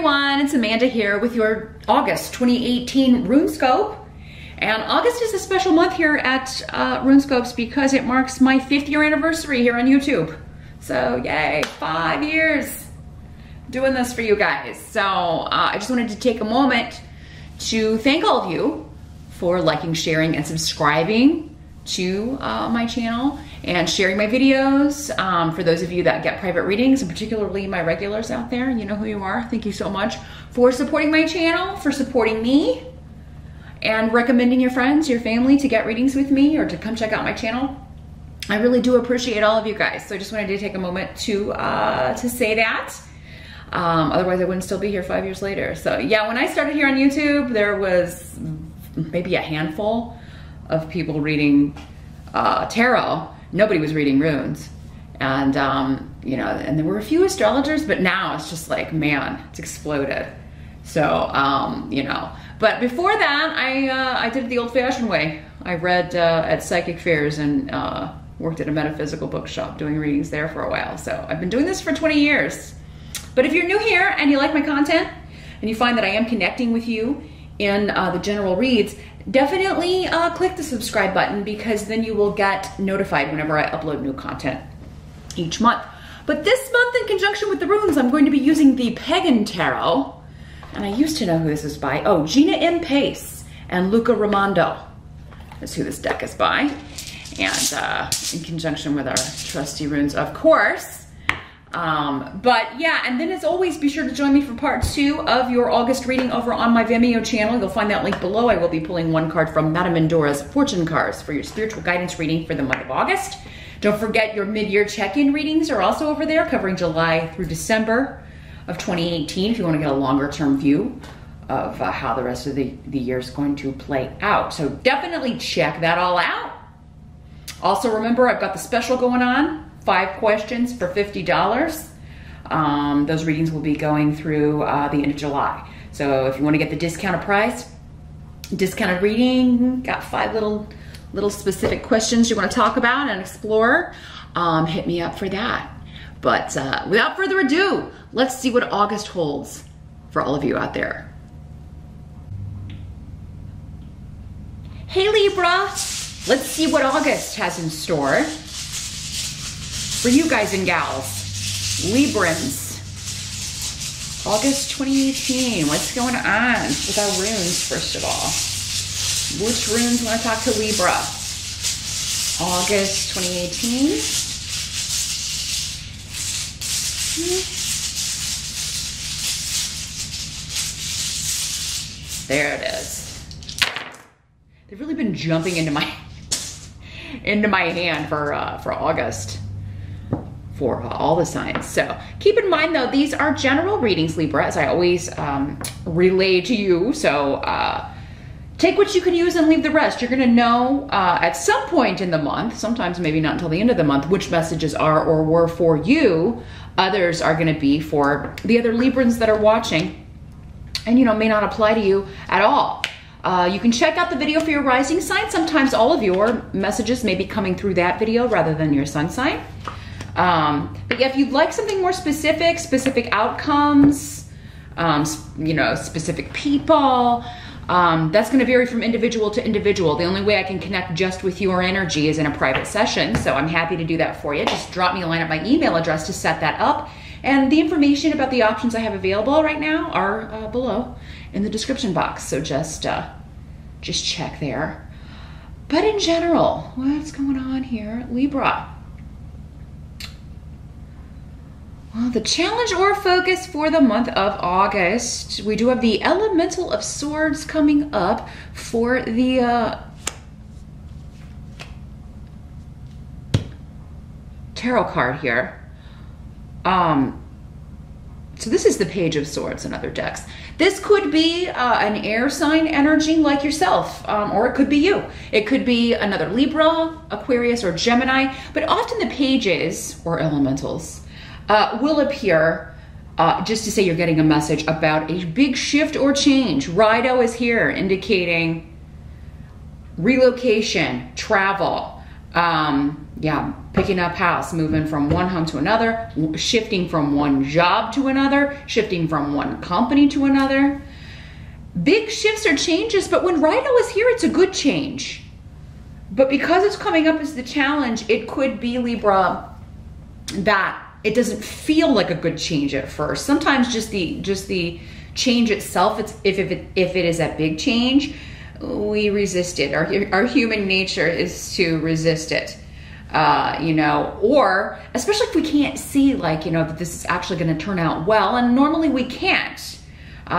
everyone, it's Amanda here with your August 2018 RuneScope. And August is a special month here at RuneScopes because it marks my 5th year anniversary here on YouTube. So yay, 5 years doing this for you guys. So I just wanted to take a moment to thank all of you for liking, sharing, and subscribing to my channel and sharing my videos. For those of you that get private readings, and particularly my regulars out there, you know who you are. Thank you so much for supporting my channel, for supporting me, and recommending your friends, your family to get readings with me or to come check out my channel. I really do appreciate all of you guys. So I just wanted to take a moment to say that. Otherwise I wouldn't still be here 5 years later. So yeah, when I started here on YouTube, there was maybe a handful of people reading tarot. Nobody was reading runes. And, you know, and there were a few astrologers, but now it's just like, man, it's exploded. So, you know, but before that, I did it the old-fashioned way. I read at psychic fairs and worked at a metaphysical bookshop doing readings there for a while. So I've been doing this for 20 years. But if you're new here and you like my content and you find that I am connecting with you in the general reads, definitely click the subscribe button, because then you will get notified whenever I upload new content each month. But this month, in conjunction with the runes, I'm going to be using the Pagan Tarot. And I used to know who this is by. Oh, Gina M. Pace and Luca Raimondo is who this deck is by. And in conjunction with our trusty runes, of course. But yeah, and then as always, be sure to join me for part 2 of your August reading over on my Vimeo channel. You'll find that link below. I will be pulling one card from Madame Mendora's Fortune Cards for your spiritual guidance reading for the month of August. Don't forget your mid-year check-in readings are also over there, covering July through December of 2018, if you want to get a longer-term view of how the rest of the year is going to play out. So definitely check that all out. Also remember, I've got the special going on. 5 questions for $50. Those readings will be going through the end of July. So if you want to get the discounted price, discounted reading, got 5 little specific questions you want to talk about and explore, hit me up for that. But without further ado, let's see what August holds for all of you out there. Hey Libra, let's see what August has in store for you guys and gals, Librans. August 2018, what's going on with our runes, first of all? Which runes want to talk to Libra? August 2018. There it is. They've really been jumping into my hand for August, for all the signs. So keep in mind though, these are general readings, Libra, as I always relay to you. So take what you can use and leave the rest. You're gonna know at some point in the month, sometimes maybe not until the end of the month, which messages are or were for you. Others are gonna be for the other Librans that are watching, and you know, may not apply to you at all. You can check out the video for your rising sign. Sometimes all of your messages may be coming through that video rather than your sun sign. But yeah, if you'd like something more specific, specific outcomes, you know, specific people, that's going to vary from individual to individual. The only way I can connect just with your energy is in a private session. So I'm happy to do that for you. Just drop me a line at my email address to set that up. And the information about the options I have available right now are below in the description box. So just check there. But in general, what's going on here, Libra? Well, the challenge or focus for the month of August, we do have the Elemental of Swords coming up for the tarot card here. So this is the Page of Swords in other decks. This could be an air sign energy like yourself, or it could be you. It could be another Libra, Aquarius, or Gemini, but often the pages, or elementals, will appear just to say you're getting a message about a big shift or change. Rido is here, indicating relocation, travel, Yeah, picking up house, moving from one home to another, shifting from one job to another, shifting from one company to another. Big shifts or changes, but when Rhino is here, it's a good change. But because it's coming up as the challenge, it could be, Libra, that it doesn't feel like a good change at first. Sometimes just the change itself, if it is a big change, we resist it. Our human nature is to resist it. You know, or especially if we can't see, like, you know, that this is actually going to turn out well, and normally we can't.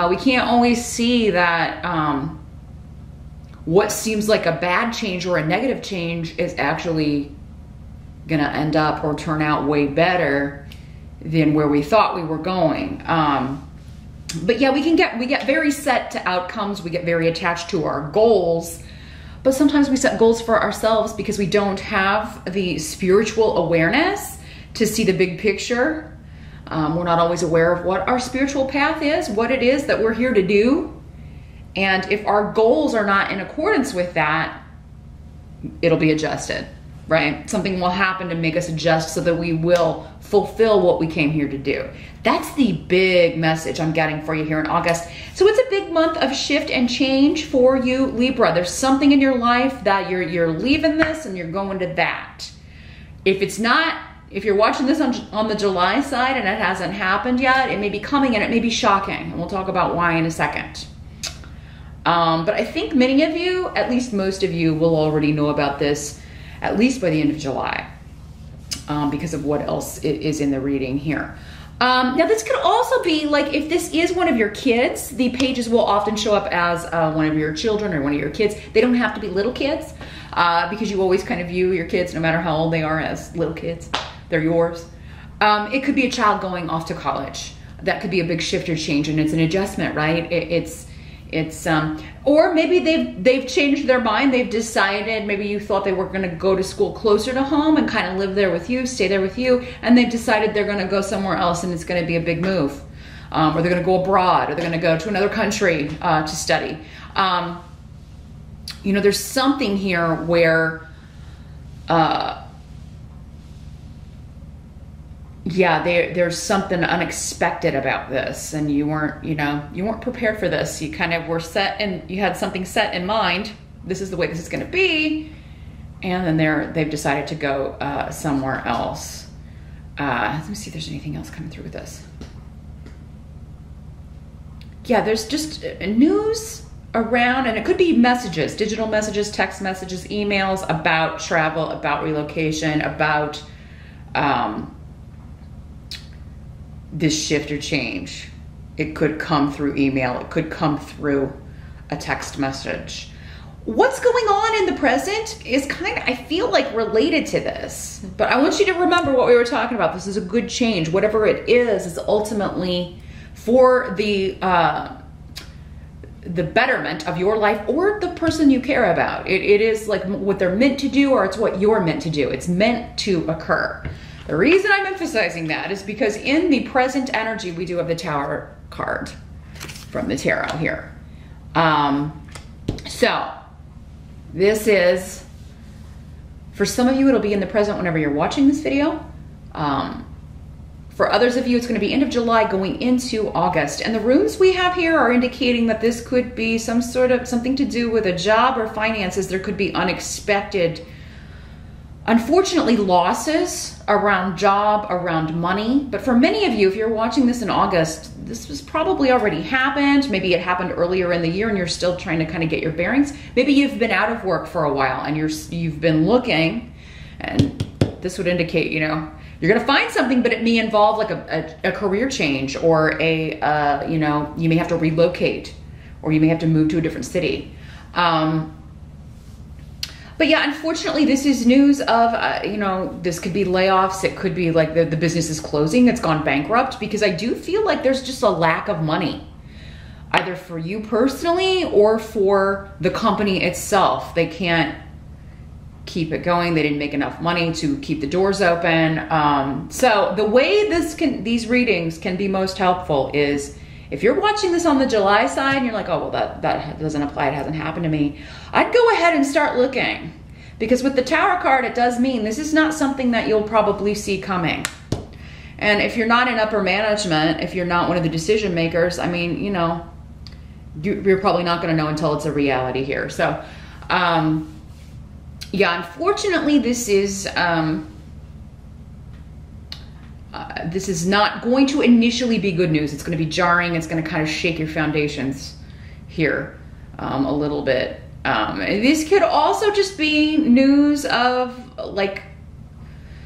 We can't always see that what seems like a bad change or a negative change is actually going to end up or turn out way better than where we thought we were going. But yeah, we get very set to outcomes. We get very attached to our goals. But sometimes we set goals for ourselves because we don't have the spiritual awareness to see the big picture. We're not always aware of what our spiritual path is, what it is that we're here to do. And if our goals are not in accordance with that, it'll be adjusted, right? Something will happen to make us adjust so that we will fulfill what we came here to do. That's the big message I'm getting for you here in August. So it's a big month of shift and change for you, Libra. There's something in your life that you're leaving this and you're going to that. If you're watching this on the July side and it hasn't happened yet, it may be coming and it may be shocking. And we'll talk about why in a second. But I think many of you, at least most of you, will already know about this at least by the end of July, because of what else is in the reading here. Now this could also be like, if this is one of your kids, the pages will often show up as one of your children or one of your kids. They don't have to be little kids, because you always kind of view your kids, no matter how old they are, as little kids. They're yours. It could be a child going off to college. That could be a big shift or change, and it's an adjustment, right? Or maybe they've changed their mind. They've decided, maybe you thought they were going to go to school closer to home and kind of live there with you, stay there with you, and they've decided they're going to go somewhere else, and it's going to be a big move. Or they're going to go abroad, or they're going to go to another country to study. You know, there's something here where, yeah, there's something unexpected about this, and you weren't prepared for this. You kind of were set, and you had something set in mind. This is the way this is going to be, and then they've decided to go somewhere else. Let me see if there's anything else coming through with this. Yeah, there's just news around, and it could be messages, digital messages, text messages, emails about travel, about relocation, about this shift or change. It could come through email. It could come through a text message. What's going on in the present is kind of, I feel like, related to this. But I want you to remember what we were talking about. This is a good change. Whatever it is ultimately for the betterment of your life or the person you care about. It is like what they're meant to do, or it's what you're meant to do. It's meant to occur. The reason I'm emphasizing that is because in the present energy, we do have the Tower card from the tarot here. So this is, for some of you, it'll be in the present whenever you're watching this video. For others of you, it's going to be end of July going into August. And the runes we have here are indicating that this could be something to do with a job or finances. There could be unexpected, unfortunately, losses around job, around money. But for many of you, if you're watching this in August, this was probably already happened. Maybe it happened earlier in the year and you're still trying to kind of get your bearings. Maybe you've been out of work for a while and you've been looking, and this would indicate, you know, you're going to find something, but it may involve like a career change, or you know, you may have to relocate, or you may have to move to a different city. But yeah, unfortunately, this is news of, you know, this could be layoffs. It could be like the business is closing. It's gone bankrupt, because I do feel like there's just a lack of money, either for you personally or for the company itself. They can't keep it going. They didn't make enough money to keep the doors open. So the way these readings can be most helpful is, if you're watching this on the July side and you're like, oh, well, that doesn't apply, it hasn't happened to me, I'd go ahead and start looking. Because with the Tower card, it does mean this is not something that you'll probably see coming. And if you're not in upper management, if you're not one of the decision makers, I mean, you know, you're probably not going to know until it's a reality here. So, yeah, unfortunately, this is not going to initially be good news. It's going to be jarring. It's going to kind of shake your foundations here a little bit. This could also just be news of like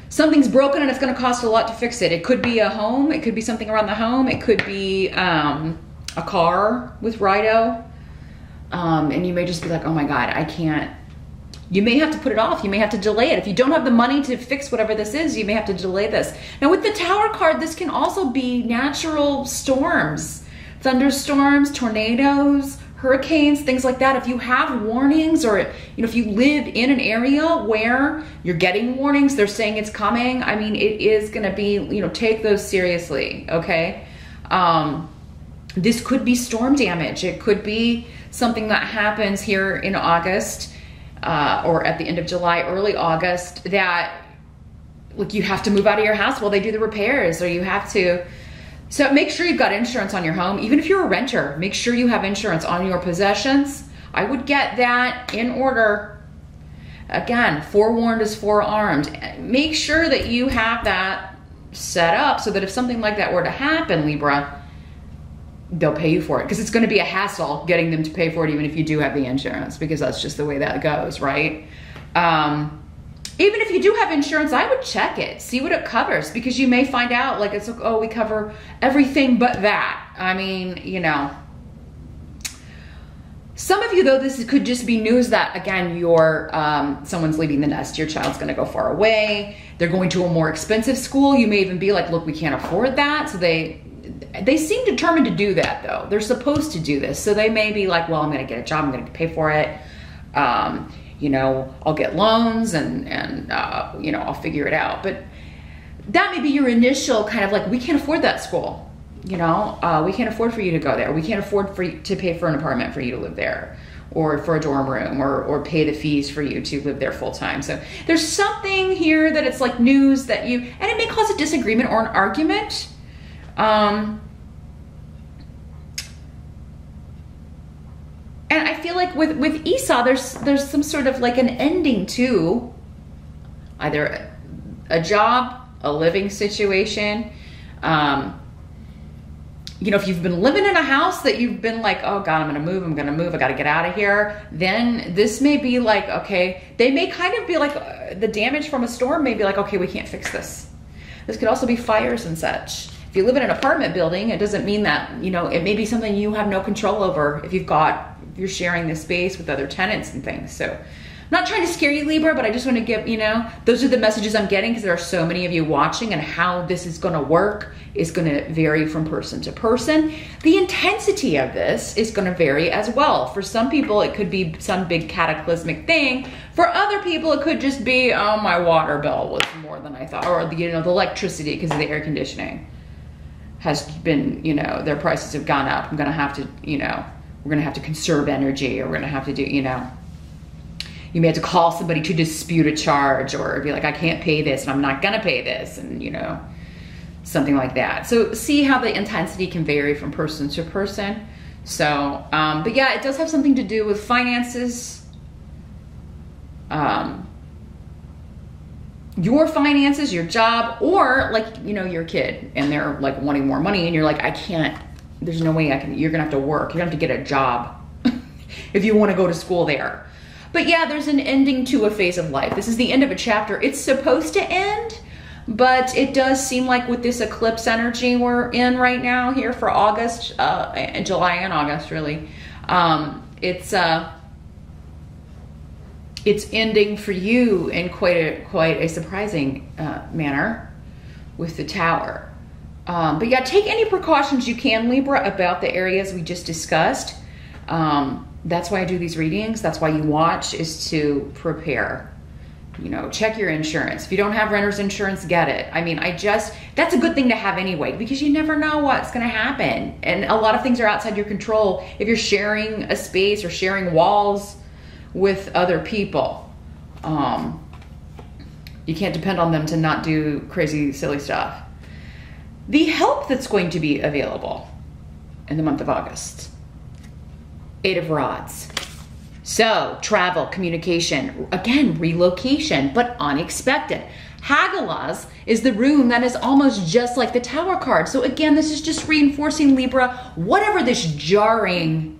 something's broken and it's going to cost a lot to fix it. It could be a home. It could be something around the home. It could be a car with Rido. And you may just be like, oh my God, I can't. You may have to put it off. You may have to delay it. If you don't have the money to fix whatever this is, you may have to delay this. Now with the Tower card, this can also be natural storms, thunderstorms, tornadoes, hurricanes, things like that. If you have warnings, or you know, if you live in an area where you're getting warnings, they're saying it's coming, I mean, it is going to be, you know, take those seriously, okay? This could be storm damage. It could be something that happens here in August, or at the end of July, early August, that like you have to move out of your house while they do the repairs, or you have to. So make sure you've got insurance on your home. Even if you're a renter, make sure you have insurance on your possessions. I would get that in order. Again, forewarned is forearmed. Make sure that you have that set up so that if something like that were to happen, Libra, they'll pay you for it, because it's going to be a hassle getting them to pay for it even if you do have the insurance, because that's just the way that goes, right? Even if you do have insurance, I would check it, see what it covers, because you may find out like it's like, oh, we cover everything but that. I mean, you know, some of you though, this could just be news that again, you're someone's leaving the nest, your child's going to go far away, they're going to a more expensive school. You may even be like, look, we can't afford that, so they seem determined to do that though. They're supposed to do this. So they may be like, well, I'm going to get a job. I'm going to pay for it. You know, I'll get loans and you know, I'll figure it out. But that may be your initial kind of like, we can't afford that school. You know, we can't afford for you to go there. We can't afford for you to pay for an apartment for you to live there, or for a dorm room, or pay the fees for you to live there full time. So there's something here that it's like news that you, and it may cause a disagreement or an argument. And I feel like with Esau, there's some sort of like an ending to either a job, a living situation. You know, if you've been living in a house that you've been like, oh God, I'm gonna move, I gotta get out of here. Then this may be like, okay, they may kind of be like, the damage from a storm may be like, okay, we can't fix this. This could also be fires and such. If you live in an apartment building, it doesn't mean that, you know, it may be something you have no control over if you're sharing this space with other tenants and things. So I'm not trying to scare you, Libra, but I just want to give, you know, those are the messages I'm getting, because there are so many of you watching, and how this is going to work is going to vary from person to person. The intensity of this is going to vary as well. For some people, it could be some big cataclysmic thing. For other people, it could just be, oh, my water bill was more than I thought, or, you know, the electricity because of the air conditioning has been, you know, their prices have gone up. I'm going to have to, you know, we're going to have to conserve energy, or we're going to have to do, you know, you may have to call somebody to dispute a charge, or be like, I can't pay this and I'm not going to pay this, and, you know, something like that. So see how the intensity can vary from person to person. So, but yeah, it does have something to do with finances, your finances, your job, or like, you know, your kid, and they're like wanting more money, and you're like, I can't, there's no way I can, you're gonna have to work, you're gonna have to get a job if you want to go to school there. But yeah, there's an ending to a phase of life. This is the end of a chapter. It's supposed to end, but it does seem like with this eclipse energy we're in right now here for August, July and August really, it's ending for you in quite a surprising manner with the Tower. But yeah, take any precautions you can, Libra, about the areas we just discussed. That's why I do these readings. That's why you watch, is to prepare. You know, check your insurance. If you don't have renter's insurance, get it. I mean, that's a good thing to have anyway, because you never know what's going to happen. And a lot of things are outside your control if you're sharing a space or sharing walls with other people. You can't depend on them to not do crazy, silly stuff. The help that's going to be available in the month of August. 8 of Rods. So travel, communication, again, relocation, but unexpected. Hagalaz is the rune that is almost just like the Tower card. So again, this is just reinforcing, Libra, whatever this jarring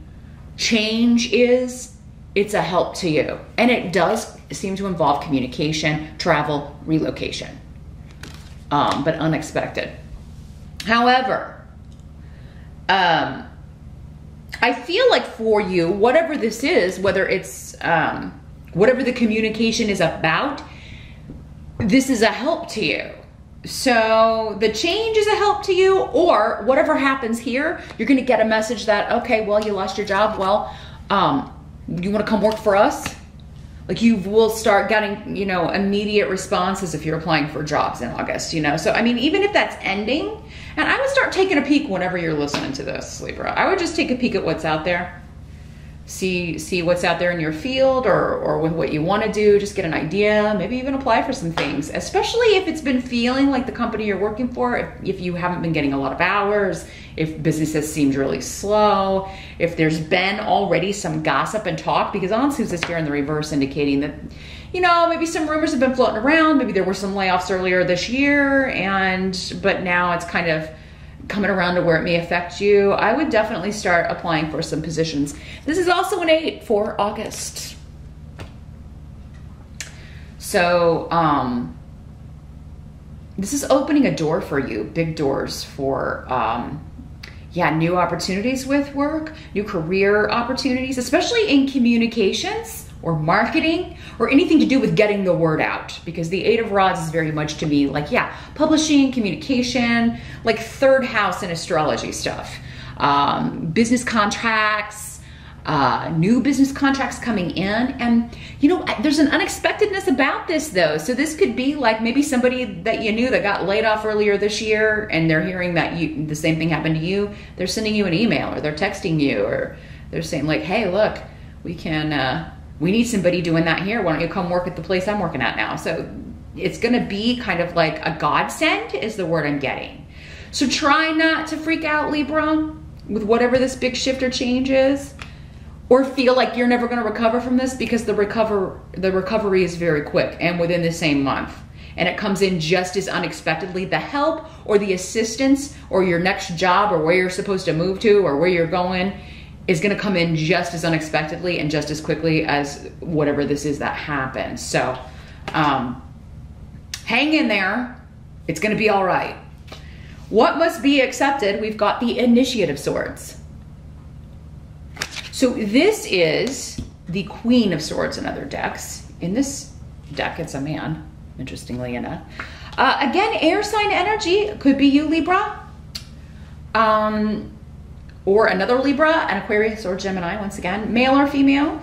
change is, it's a help to you. And it does seem to involve communication, travel, relocation, but unexpected. However, I feel like for you, whatever this is, whether it's whatever the communication is about, this is a help to you. So the change is a help to you, or whatever happens here, you're going to get a message that, okay, well, you lost your job. Well, you want to come work for us? Like, you will start getting, you know, immediate responses if you're applying for jobs in August, you know? So, I mean, even if that's ending, and I would start taking a peek whenever you're listening to this, Libra. I would just take a peek at what's out there. See what's out there in your field, or with what you want to do. Just get an idea, maybe even apply for some things, especially if it's been feeling like the company you're working for, if you haven't been getting a lot of hours, if business has seemed really slow, if there's been already some gossip and talk, because honestly, this here in the reverse indicating that, you know, maybe some rumors have been floating around, maybe there were some layoffs earlier this year, but now it's kind of coming around to where it may affect you. I would definitely start applying for some positions. This is also an 8 for August. So this is opening a door for you, big doors for new opportunities with work, new career opportunities, especially in communications or marketing or anything to do with getting the word out, because the 8 of Rods is very much to me like, yeah, publishing, communication, like third house and astrology stuff, business contracts, new business contracts coming in. And, you know, there's an unexpectedness about this though. So this could be like maybe somebody that you knew that got laid off earlier this year, and they're hearing that the same thing happened to you. They're sending you an email, or they're texting you, or they're saying like, hey, look, we need somebody doing that here. Why don't you come work at the place I'm working at now? So it's going to be kind of like a godsend is the word I'm getting. So try not to freak out, Libra, with whatever this big shift or change is, or feel like you're never going to recover from this, because the recovery is very quick and within the same month. And it comes in just as unexpectedly. The help or the assistance or your next job or where you're supposed to move to or where you're going is going to come in just as unexpectedly and just as quickly as whatever this is that happens. So hang in there. It's going to be all right. What must be accepted? We've got the Initiate of Swords. So this is the Queen of Swords in other decks. In this deck, it's a man, interestingly enough. Again, air sign energy. Could be you, Libra. Or another Libra, an Aquarius or Gemini, once again, male or female.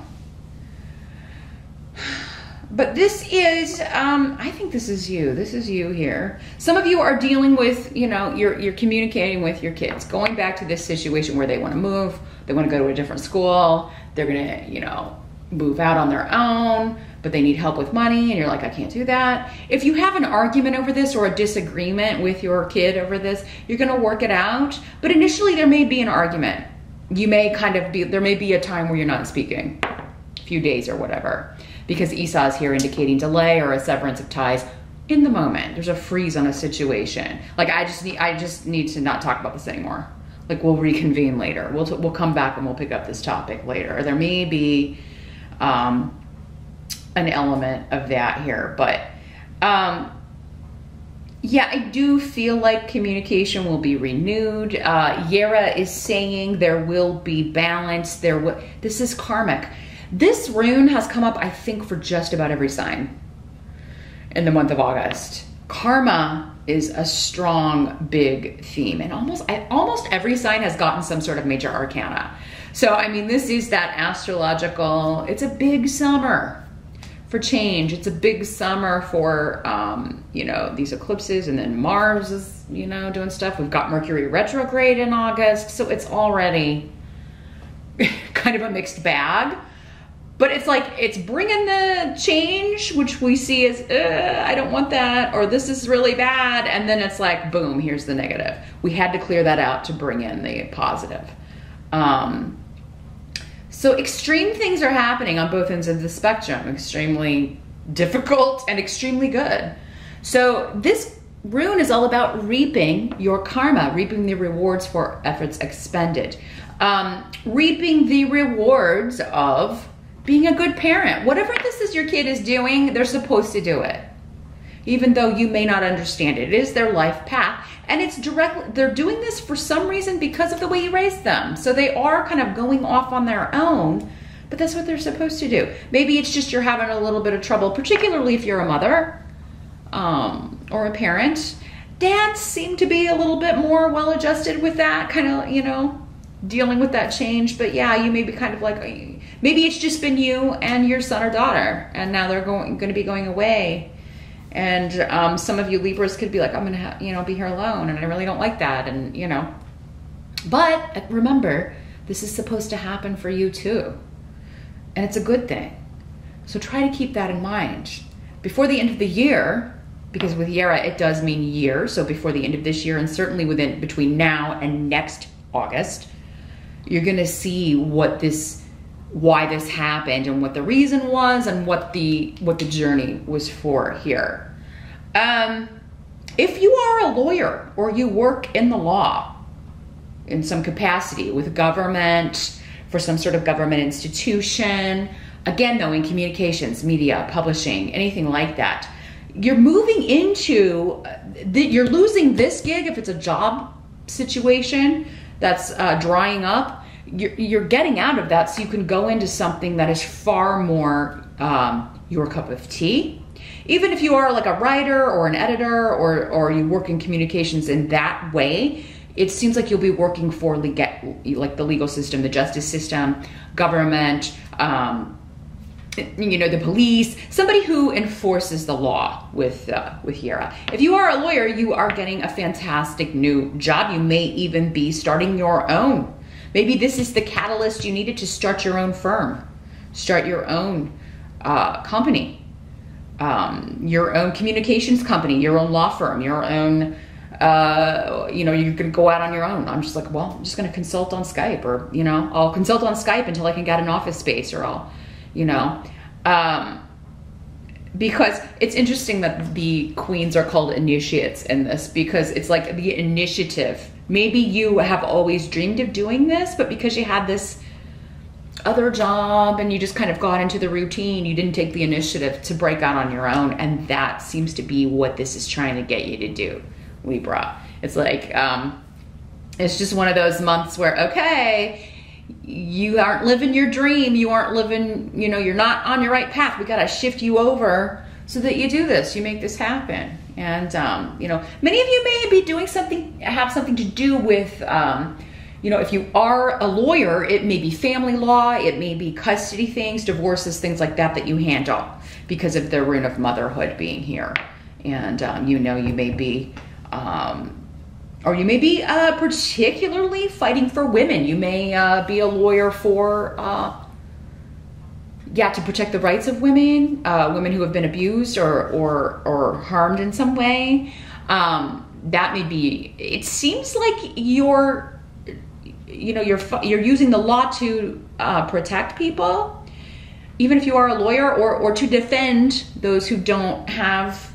But this is, I think this is you. This is you here. Some of you are dealing with, you know, you're communicating with your kids, going back to this situation where they want to move, they want to go to a different school, they're going to, you know, move out on their own, but they need help with money, and you're like, I can't do that. If you have an argument over this or a disagreement with your kid over this, you're going to work it out. But initially there may be an argument. You may there may be a time where you're not speaking, a few days or whatever, because Esau is here indicating delay or a severance of ties in the moment. There's a freeze on a situation. Like, I just need to not talk about this anymore. Like, we'll reconvene later. We'll come back and we'll pick up this topic later. Or there may be an element of that here, but yeah, I do feel like communication will be renewed. Yera is saying there will be balance. This is karmic. This rune has come up, I think, for just about every sign in the month of August. Karma is a strong, big theme, and almost every sign has gotten some sort of major arcana. So, I mean, this is that astrological, it's a big summer for change. It's a big summer for, you know, these eclipses, and then Mars is, you know, doing stuff. We've got Mercury retrograde in August. So it's already kind of a mixed bag. But it's like, it's bringing the change, which we see as, I don't want that, or this is really bad. And then it's like, boom, here's the negative. We had to clear that out to bring in the positive. So extreme things are happening on both ends of the spectrum, extremely difficult and extremely good. So this rune is all about reaping your karma, reaping the rewards for efforts expended, reaping the rewards of being a good parent. Whatever this is your kid is doing, they're supposed to do it. Even though you may not understand it. It is their life path. And it's directly, they're doing this for some reason because of the way you raised them. So they are kind of going off on their own, but that's what they're supposed to do. Maybe it's just you're having a little bit of trouble, particularly if you're a mother or a parent. Dads seem to be a little bit more well-adjusted with that, kind of, you know, dealing with that change. But yeah, you may be kind of like, maybe it's just been you and your son or daughter, and now they're going to be going away. And some of you Libras could be like, I'm gonna, you know, be here alone, and I really don't like that, and you know. But remember, this is supposed to happen for you too, and it's a good thing. So try to keep that in mind before the end of the year, because with Yera it does mean year. So before the end of this year, and certainly between now and next August, you're gonna see why this happened and what the reason was and what the journey was for here. If you are a lawyer or you work in the law in some capacity with government, for some sort of government institution, again though in communications, media, publishing, anything like that, you're moving into, you're losing this gig if it's a job situation that's drying up. You're getting out of that so you can go into something that is far more your cup of tea. Even if you are like a writer or an editor or you work in communications in that way, it seems like you'll be working for like the legal system, the justice system, government, you know, the police, somebody who enforces the law with Yera. If you are a lawyer, you are getting a fantastic new job. You may even be starting your own. Maybe this is the catalyst you needed to start your own firm, start your own company, your own communications company, your own law firm, your own, you know, you're going to go out on your own. I'm just like, well, I'm just going to consult on Skype, or, you know, I'll consult on Skype until I can get an office space, or I'll, you know, because it's interesting that the queens are called initiates in this, because it's like the initiative. Maybe you have always dreamed of doing this, but because you had this other job and you just kind of got into the routine, you didn't take the initiative to break out on your own. And that seems to be what this is trying to get you to do, Libra. It's like, it's just one of those months where, okay, you aren't living your dream. You aren't living, you know, you're not on your right path. We got to shift you over so that you do this, you make this happen. And, you know, many of you may be doing something, have something to do with, you know, if you are a lawyer, it may be family law, it may be custody things, divorces, things like that you handle because of the rune of motherhood being here. And, you know, you may be, or you may be particularly fighting for women. You may be a lawyer for, yeah, to protect the rights of women, women who have been abused or harmed in some way. That may be, it seems like you're, you know, you're using the law to protect people, even if you are a lawyer, or to defend those who don't have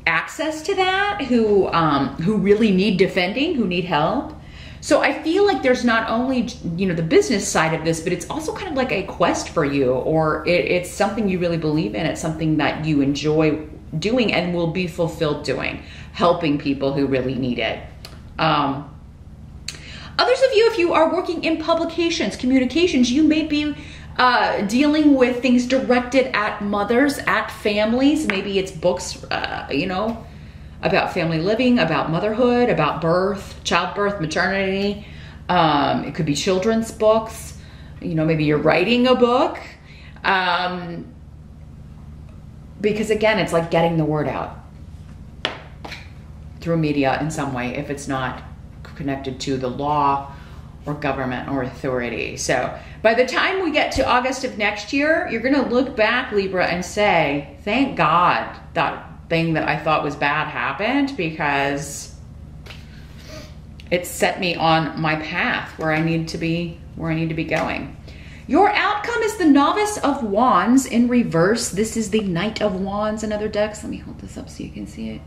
access to that, who really need defending, who need help. So I feel like there's not only, you know, the business side of this, but it's also kind of like a quest for you, or it's something you really believe in. It's something that you enjoy doing and will be fulfilled doing, helping people who really need it. Others of you, if you are working in publications, communications, you may be dealing with things directed at mothers, at families. Maybe it's books, you know, about family living, about motherhood, about birth, childbirth, maternity. It could be children's books. You know, maybe you're writing a book. Because again, it's like getting the word out through media in some way, if it's not connected to the law or government or authority. So by the time we get to August of next year, you're going to look back, Libra, and say, thank God that thing that I thought was bad happened, because it set me on my path where I need to be, going. Your outcome is the Novice of Wands in reverse. This is the Knight of Wands in other decks. Let me hold this up so you can see it.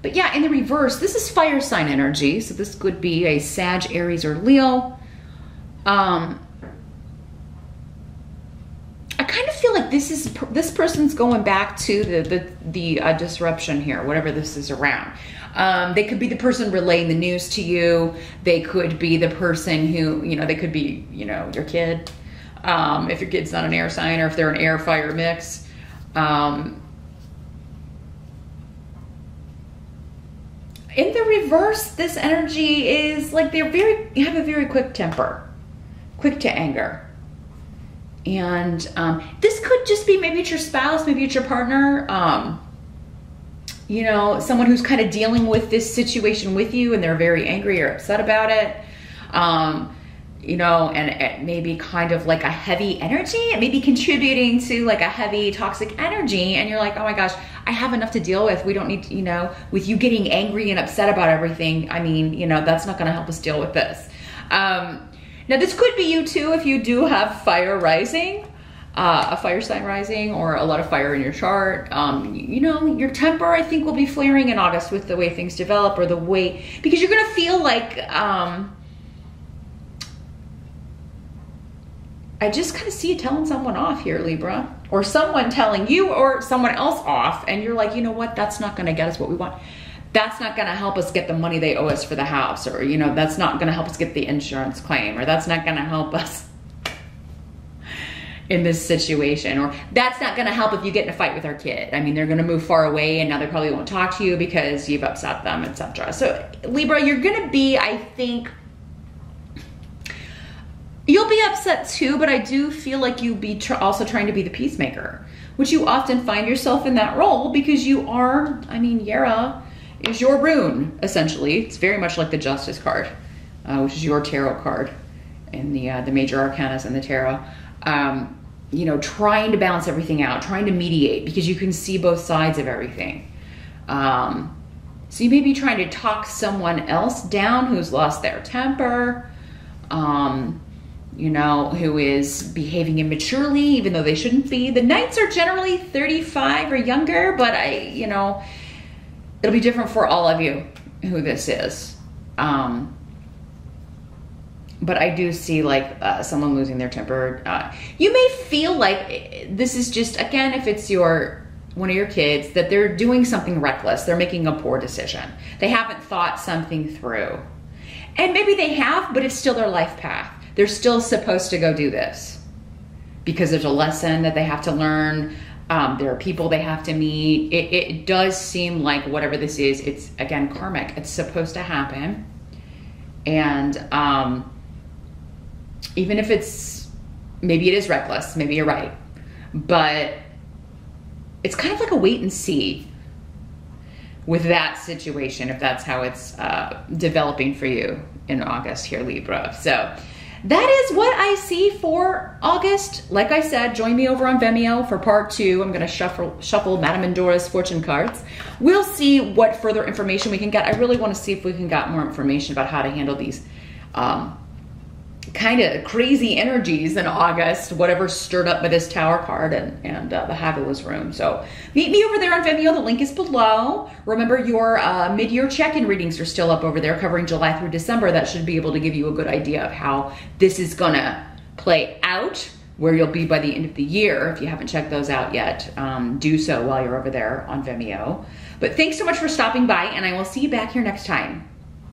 But yeah, in the reverse, this is fire sign energy. So this could be a Sag, Aries, or Leo. I kind of feel like this person's going back to the disruption here, whatever this is around. They could be the person relaying the news to you. They could be the person who, they could be, your kid. If your kid's not an air sign, or if they're an air fire mix. In the reverse, this energy is like you have a very quick temper, quick to anger. And this could just be, maybe it's your spouse, maybe it's your partner, someone who's kind of dealing with this situation with you, and they're very angry or upset about it. And it may be kind of like a heavy energy. It may be contributing to like a heavy toxic energy. And you're like, oh my gosh, I have enough to deal with. We don't need to, with you getting angry and upset about everything. I mean, that's not going to help us deal with this. Now this could be you too, if you do have fire rising, a fire sign rising, or a lot of fire in your chart. Your temper, I think, will be flaring in August with the way things develop, or the way, because you're going to feel like, I just kind of see you telling someone off here, Libra, or someone telling you or someone else off, and you're like, you know what, that's not going to get us what we want. That's not going to help us get the money they owe us for the house, or, that's not going to help us get the insurance claim, or that's not going to help us in this situation, or that's not going to help if you get in a fight with our kid. I mean, they're going to move far away, and now they probably won't talk to you because you've upset them, etc. So Libra, you're going to be, I think, you'll be upset too, but I do feel like you'll be also trying to be the peacemaker, which you often find yourself in that role because you are, Yara is your rune, essentially. It's very much like the Justice card, which is your tarot card in the major arcanas in the tarot. Trying to balance everything out, trying to mediate, because you can see both sides of everything. So you may be trying to talk someone else down who's lost their temper, who is behaving immaturely, even though they shouldn't be. The Knights are generally 35 or younger, but it'll be different for all of you who this is. But I do see like someone losing their temper. You may feel like this is just, again, if it's one of your kids, that they're doing something reckless. They're making a poor decision. They haven't thought something through. And maybe they have, but it's still their life path. They're still supposed to go do this because there's a lesson that they have to learn. There are people they have to meet. It does seem like whatever this is, it's, again, karmic. It's supposed to happen. And even if maybe it is reckless, maybe you're right, but it's kind of like a wait and see with that situation, if that's how it's developing for you in August here, Libra. So that is what I see for August. Like I said, join me over on Vimeo for part 2. I'm going to shuffle Madame Endora's fortune cards. We'll see what further information we can get. I really want to see if we can get more information about how to handle these kind of crazy energies in August, whatever's stirred up by this Tower card and the Hagalaz room. So meet me over there on Vimeo. The link is below. Remember, your mid-year check-in readings are still up over there, covering July through December. That should be able to give you a good idea of how this is gonna play out, where you'll be by the end of the year. If you haven't checked those out yet, do so while you're over there on Vimeo. But thanks so much for stopping by, and I will see you back here next time.